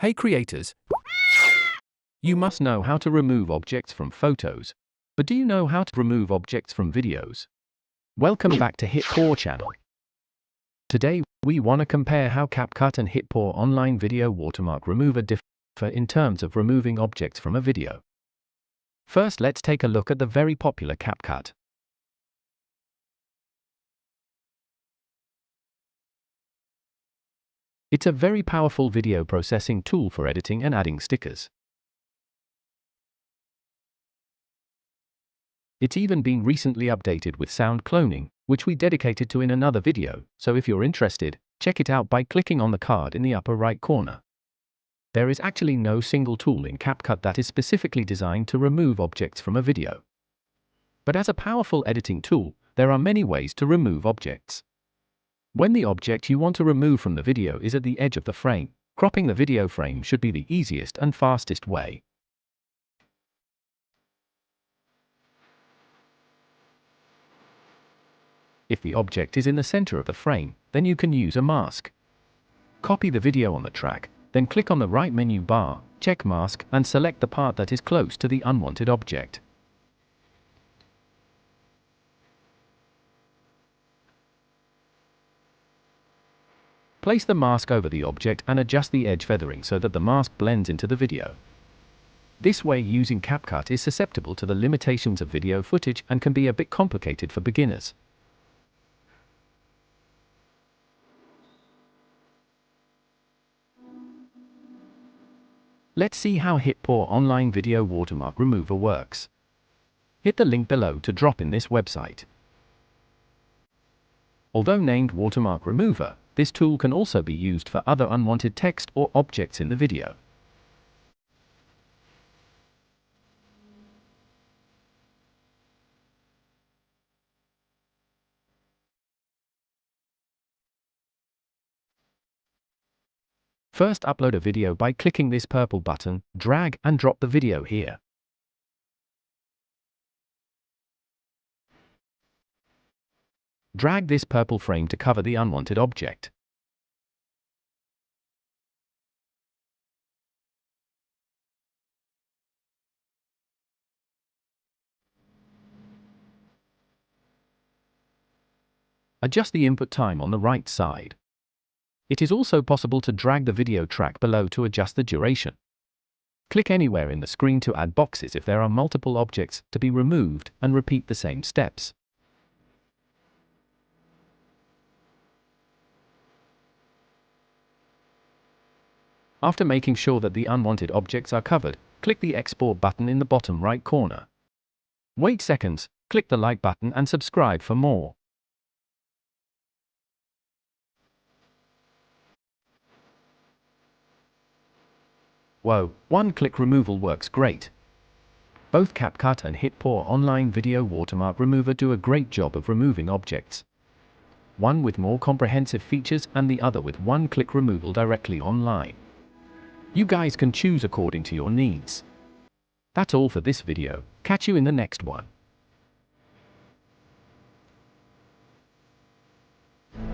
Hey creators! You must know how to remove objects from photos. But do you know how to remove objects from videos? Welcome back to HitPaw channel. Today, we want to compare how CapCut and HitPaw online video watermark remover differ in terms of removing objects from a video. First, let's take a look at the very popular CapCut. It's a very powerful video processing tool for editing and adding stickers. It's even been recently updated with sound cloning, which we dedicated to in another video, so if you're interested, check it out by clicking on the card in the upper right corner. There is actually no single tool in CapCut that is specifically designed to remove objects from a video. But as a powerful editing tool, there are many ways to remove objects. When the object you want to remove from the video is at the edge of the frame, cropping the video frame should be the easiest and fastest way. If the object is in the center of the frame, then you can use a mask. Copy the video on the track, then click on the right menu bar, check mask, and select the part that is close to the unwanted object. Place the mask over the object and adjust the edge feathering so that the mask blends into the video. This way, using CapCut is susceptible to the limitations of video footage and can be a bit complicated for beginners. Let's see how HitPaw online video watermark remover works. Hit the link below to drop in this website. Although named watermark remover, this tool can also be used for other unwanted text or objects in the video. First, upload a video by clicking this purple button, drag and drop the video here. Drag this purple frame to cover the unwanted object. Adjust the input time on the right side. It is also possible to drag the video track below to adjust the duration. Click anywhere in the screen to add boxes if there are multiple objects to be removed, and repeat the same steps. After making sure that the unwanted objects are covered, click the export button in the bottom right corner. Wait seconds, click the like button and subscribe for more. Whoa, one-click removal works great. Both CapCut and HitPaw online video watermark remover do a great job of removing objects. One with more comprehensive features and the other with one-click removal directly online. You guys can choose according to your needs. That's all for this video. Catch you in the next one.